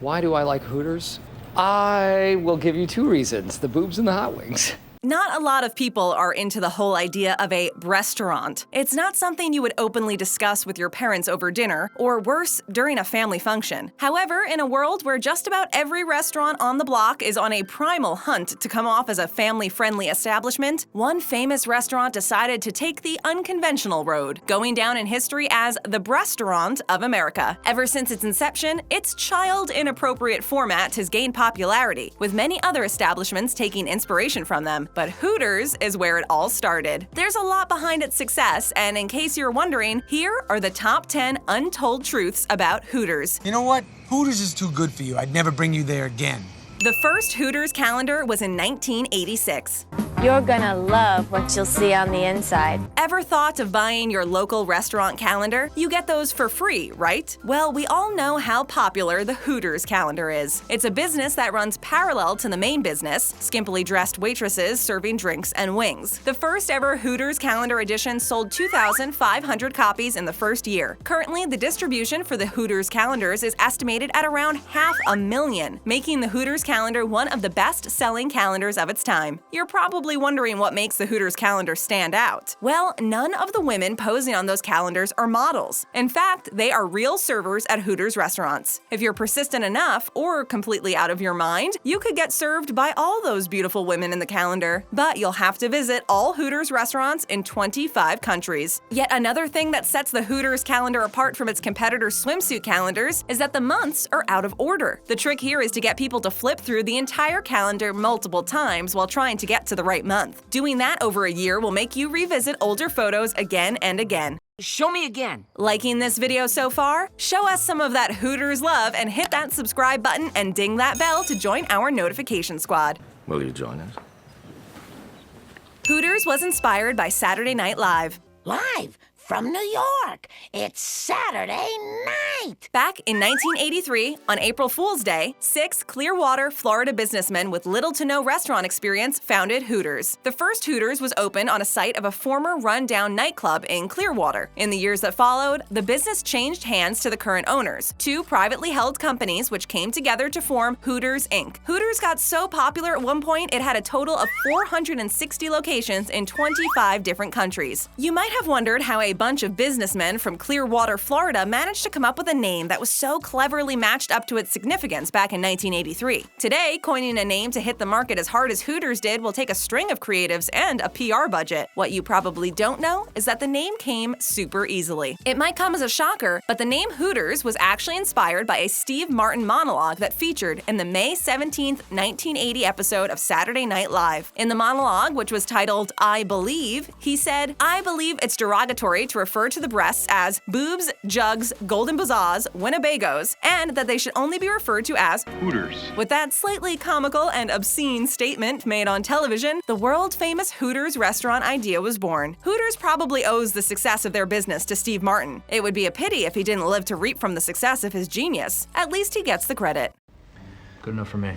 Why do I like Hooters? I will give you two reasons: the boobs and the hot wings. Not a lot of people are into the whole idea of a breastaurant. It's not something you would openly discuss with your parents over dinner, or worse, during a family function. However, in a world where just about every restaurant on the block is on a primal hunt to come off as a family-friendly establishment, one famous restaurant decided to take the unconventional road, going down in history as the breastaurant of America. Ever since its inception, its child-inappropriate format has gained popularity, with many other establishments taking inspiration from them. But Hooters is where it all started. There's a lot behind its success, and in case you're wondering, here are the top 10 untold truths about Hooters. You know what? Hooters is too good for you. I'd never bring you there again. The first Hooters calendar was in 1986. You're gonna love what you'll see on the inside. Ever thought of buying your local restaurant calendar? You get those for free, right? Well, we all know how popular the Hooters calendar is. It's a business that runs parallel to the main business, skimpily dressed waitresses serving drinks and wings. The first ever Hooters calendar edition sold 2,500 copies in the first year. Currently, the distribution for the Hooters calendars is estimated at around 500,000, making the Hooters calendar one of the best-selling calendars of its time. You're probably wondering what makes the Hooters calendar stand out. Well, none of the women posing on those calendars are models. In fact, they are real servers at Hooters restaurants. If you're persistent enough, or completely out of your mind, you could get served by all those beautiful women in the calendar. But you'll have to visit all Hooters restaurants in 25 countries. Yet another thing that sets the Hooters calendar apart from its competitors' swimsuit calendars is that the months are out of order. The trick here is to get people to flip through the entire calendar multiple times while trying to get to the right month. Doing that over a year will make you revisit older photos again and again. Show me again. Liking this video so far? Show us some of that Hooters love and hit that subscribe button and ding that bell to join our notification squad. Will you join us? Hooters was inspired by Saturday Night Live. Live from New York. It's Saturday night. Back in 1983, on April Fool's Day, 6 Clearwater, Florida businessmen with little to no restaurant experience founded Hooters. The first Hooters was opened on a site of a former run-down nightclub in Clearwater. In the years that followed, the business changed hands to the current owners, two privately held companies which came together to form Hooters, Inc. Hooters got so popular at one point it had a total of 460 locations in 25 different countries. You might have wondered how a bunch of businessmen from Clearwater, Florida managed to come up with a name that was so cleverly matched up to its significance back in 1983. Today, coining a name to hit the market as hard as Hooters did will take a string of creatives and a PR budget. What you probably don't know is that the name came super easily. It might come as a shocker, but the name Hooters was actually inspired by a Steve Martin monologue that featured in the May 17, 1980 episode of Saturday Night Live. In the monologue, which was titled I Believe, he said, "I believe it's derogatory to refer to the breasts as boobs, jugs, golden bazaars, Winnebagos, and that they should only be referred to as Hooters." With that slightly comical and obscene statement made on television, the world-famous Hooters restaurant idea was born. Hooters probably owes the success of their business to Steve Martin. It would be a pity if he didn't live to reap from the success of his genius. At least he gets the credit. Good enough for me.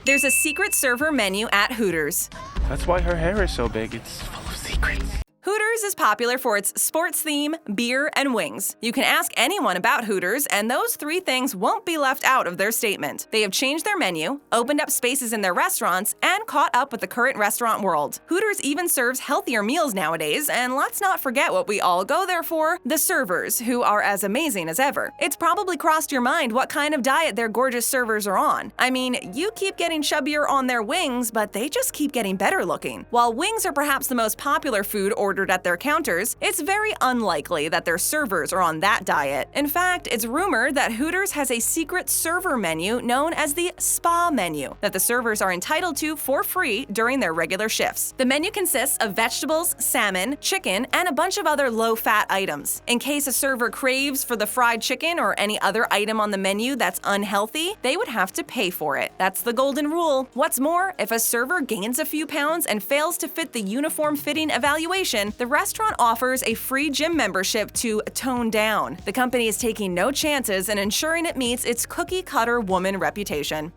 There's a secret server menu at Hooters. That's why her hair is so big. It's full of secrets. Hooters is popular for its sports theme, beer, and wings. You can ask anyone about Hooters, and those three things won't be left out of their statement. They have changed their menu, opened up spaces in their restaurants, and caught up with the current restaurant world. Hooters even serves healthier meals nowadays, and let's not forget what we all go there for, the servers, who are as amazing as ever. It's probably crossed your mind what kind of diet their gorgeous servers are on. I mean, you keep getting chubbier on their wings, but they just keep getting better looking. While wings are perhaps the most popular food ordered at their counters, it's very unlikely that their servers are on that diet. In fact, it's rumored that Hooters has a secret server menu known as the spa menu that the servers are entitled to for free during their regular shifts. The menu consists of vegetables, salmon, chicken, and a bunch of other low-fat items. In case a server craves for the fried chicken or any other item on the menu that's unhealthy, they would have to pay for it. That's the golden rule. What's more, if a server gains a few pounds and fails to fit the uniform fitting evaluation, the restaurant offers a free gym membership to tone down. The company is taking no chances and ensuring it meets its cookie-cutter woman reputation.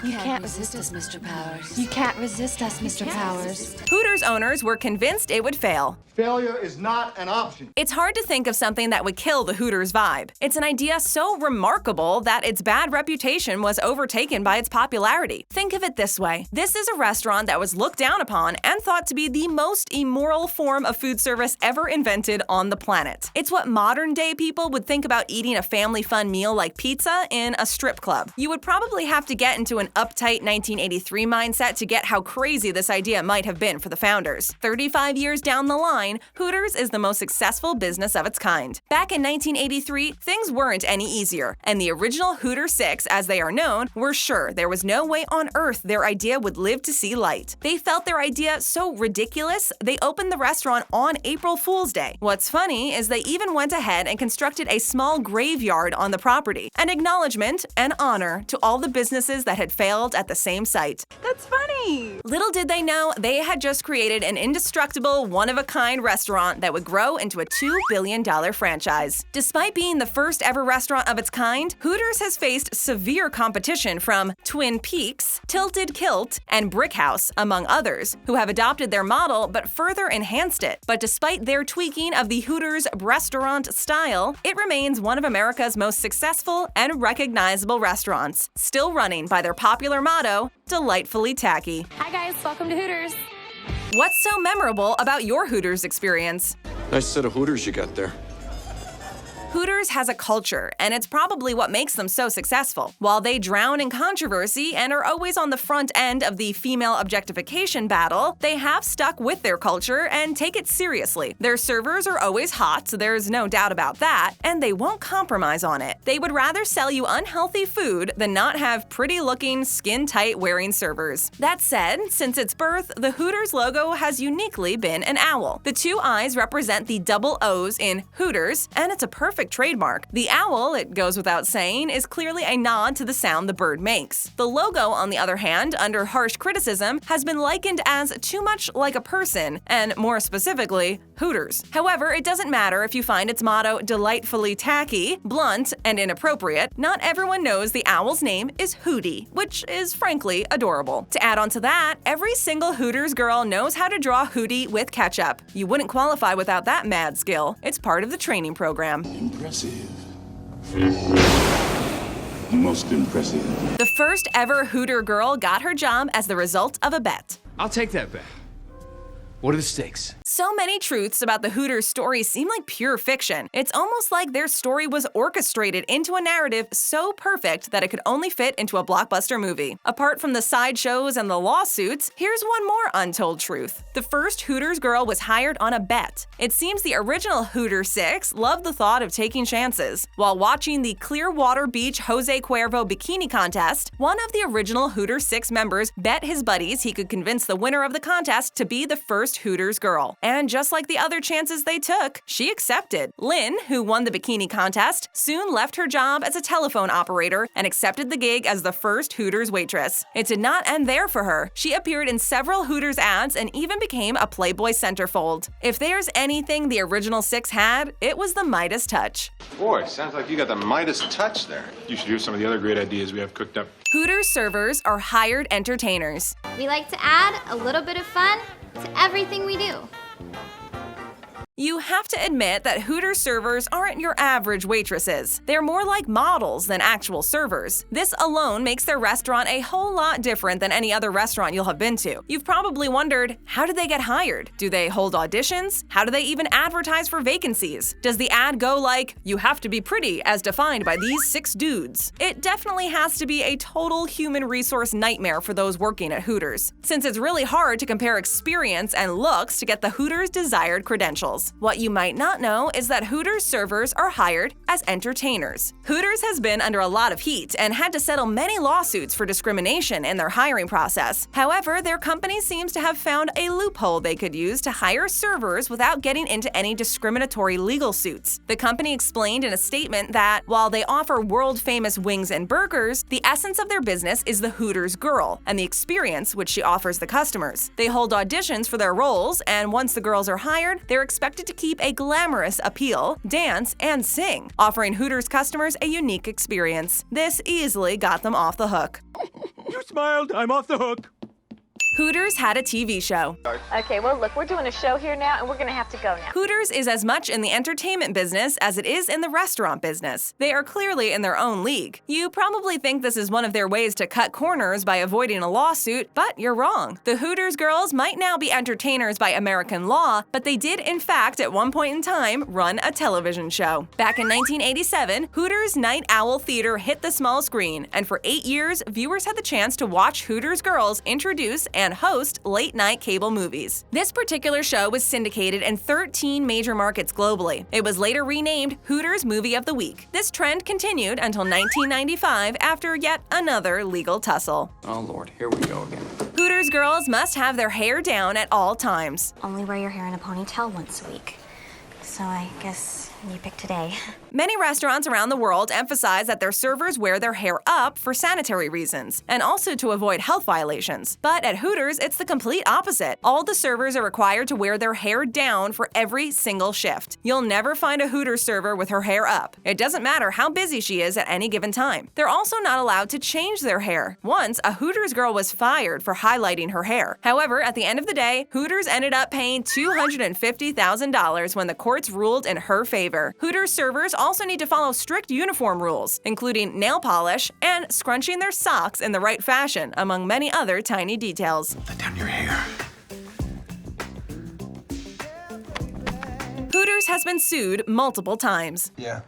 You can't resist us, Mr. Powers. You can't resist us, Mr. Powers. Hooters owners were convinced it would fail. Failure is not an option. It's hard to think of something that would kill the Hooters vibe. It's an idea so remarkable that its bad reputation was overtaken by its popularity. Think of it this way. This is a restaurant that was looked down upon and thought to be the most immoral form of food service ever invented on the planet. It's what modern-day people would think about eating a family fun meal like pizza in a strip club. You would probably have to get into an uptight 1983 mindset to get how crazy this idea might have been for the founders. 35 years down the line, Hooters is the most successful business of its kind. Back in 1983, things weren't any easier, and the original Hooter 6, as they are known, were sure there was no way on earth their idea would live to see light. They felt their idea so ridiculous, they opened the restaurant on April Fool's Day. What's funny is they even went ahead and constructed a small graveyard on the property, an acknowledgement and honor to all the businesses that had failed at the same site. That's funny! Little did they know, they had just created an indestructible, one-of-a-kind restaurant that would grow into a $2 billion franchise. Despite being the first ever restaurant of its kind, Hooters has faced severe competition from Twin Peaks, Tilted Kilt, and Brick House, among others, who have adopted their model but further enhanced it. But despite their tweaking of the Hooters breastaurant style, it remains one of America's most successful and recognizable restaurants, still running by their popular motto, delightfully tacky. Hi guys, welcome to Hooters. What's so memorable about your Hooters experience? Nice set of Hooters you got there. Hooters has a culture, and it's probably what makes them so successful. While they drown in controversy and are always on the front end of the female objectification battle, they have stuck with their culture and take it seriously. Their servers are always hot, so there's no doubt about that, and they won't compromise on it. They would rather sell you unhealthy food than not have pretty-looking, skin-tight wearing servers. That said, since its birth, the Hooters logo has uniquely been an owl. The two eyes represent the double O's in Hooters, and it's a perfect trademark. The owl, it goes without saying, is clearly a nod to the sound the bird makes. The logo, on the other hand, under harsh criticism, has been likened as too much like a person, and more specifically, Hooters. However, it doesn't matter if you find its motto delightfully tacky, blunt, and inappropriate. Not everyone knows the owl's name is Hootie, which is frankly adorable. To add on to that, every single Hooters girl knows how to draw Hootie with ketchup. You wouldn't qualify without that mad skill. It's part of the training program. Impressive. Most impressive. The first ever Hooter girl got her job as the result of a bet. I'll take that bet. What are the stakes? So many truths about the Hooters story seem like pure fiction. It's almost like their story was orchestrated into a narrative so perfect that it could only fit into a blockbuster movie. Apart from the sideshows and the lawsuits, here's one more untold truth. The first Hooters girl was hired on a bet. It seems the original Hooter 6 loved the thought of taking chances. While watching the Clearwater Beach Jose Cuervo bikini contest, one of the original Hooter 6 members bet his buddies he could convince the winner of the contest to be the first Hooters girl. And just like the other chances they took, she accepted. Lynn, who won the bikini contest, soon left her job as a telephone operator and accepted the gig as the first Hooters waitress. It did not end there for her. She appeared in several Hooters ads and even became a Playboy centerfold. If there's anything the original 6 had, it was the Midas touch. Boy, sounds like you got the Midas touch there. You should use some of the other great ideas we have cooked up. Hooters servers are hired entertainers. We like to add a little bit of fun to everything we do. You have to admit that Hooters servers aren't your average waitresses. They're more like models than actual servers. This alone makes their restaurant a whole lot different than any other restaurant you'll have been to. You've probably wondered, how did they get hired? Do they hold auditions? How do they even advertise for vacancies? Does the ad go like, you have to be pretty as defined by these 6 dudes? It definitely has to be a total human resource nightmare for those working at Hooters, since it's really hard to compare experience and looks to get the Hooters' desired credentials. What you might not know is that Hooters servers are hired as entertainers. Hooters has been under a lot of heat and had to settle many lawsuits for discrimination in their hiring process. However, their company seems to have found a loophole they could use to hire servers without getting into any discriminatory legal suits. The company explained in a statement that while they offer world-famous wings and burgers, the essence of their business is the Hooters girl and the experience which she offers the customers. They hold auditions for their roles, and once the girls are hired, they're expected to keep a glamorous appeal, dance, and sing, offering Hooters customers a unique experience. This easily got them off the hook. You smiled. I'm off the hook. Hooters had a TV show. Okay, well, look, we're doing a show here now, and we're going to have to go now. Hooters is as much in the entertainment business as it is in the restaurant business. They are clearly in their own league. You probably think this is one of their ways to cut corners by avoiding a lawsuit, but you're wrong. The Hooters Girls might now be entertainers by American law, but they did, in fact, at one point in time, run a television show. Back in 1987, Hooters Night Owl Theater hit the small screen, and for 8 years, viewers had the chance to watch Hooters Girls introduce and host late-night cable movies. This particular show was syndicated in 13 major markets globally. It was later renamed Hooters Movie of the Week. This trend continued until 1995 after yet another legal tussle. Oh, Lord, here we go again. Hooters girls must have their hair down at all times. Only wear your hair in a ponytail once a week. So I guess you pick today. Many restaurants around the world emphasize that their servers wear their hair up for sanitary reasons, and also to avoid health violations. But at Hooters, it's the complete opposite. All the servers are required to wear their hair down for every single shift. You'll never find a Hooters server with her hair up. It doesn't matter how busy she is at any given time. They're also not allowed to change their hair. Once, a Hooters girl was fired for highlighting her hair. However, at the end of the day, Hooters ended up paying $250,000 when the courts ruled in her favor. Hooters servers also need to follow strict uniform rules, including nail polish and scrunching their socks in the right fashion, among many other tiny details. Let down your hair. Hooters has been sued multiple times. Yeah,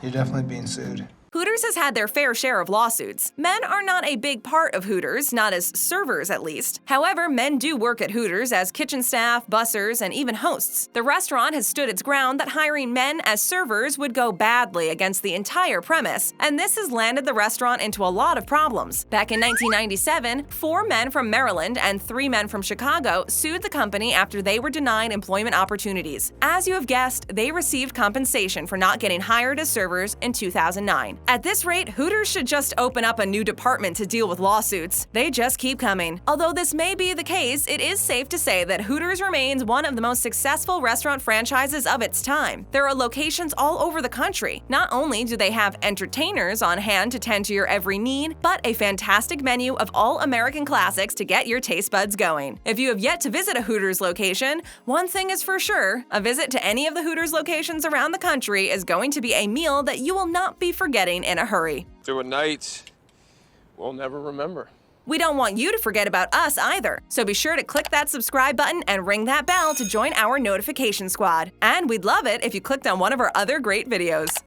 you're definitely being sued. Hooters has had their fair share of lawsuits. Men are not a big part of Hooters, not as servers at least. However, men do work at Hooters as kitchen staff, bussers, and even hosts. The restaurant has stood its ground that hiring men as servers would go badly against the entire premise, and this has landed the restaurant into a lot of problems. Back in 1997, 4 men from Maryland and 3 men from Chicago sued the company after they were denied employment opportunities. As you have guessed, they received compensation for not getting hired as servers in 2009. At this rate, Hooters should just open up a new department to deal with lawsuits. They just keep coming. Although this may be the case, it is safe to say that Hooters remains one of the most successful restaurant franchises of its time. There are locations all over the country. Not only do they have entertainers on hand to tend to your every need, but a fantastic menu of all American classics to get your taste buds going. If you have yet to visit a Hooters location, one thing is for sure, a visit to any of the Hooters locations around the country is going to be a meal that you will not be forgetting in a hurry. There were nights we'll never remember. We don't want you to forget about us either, so be sure to click that subscribe button and ring that bell to join our notification squad. And we'd love it if you clicked on one of our other great videos.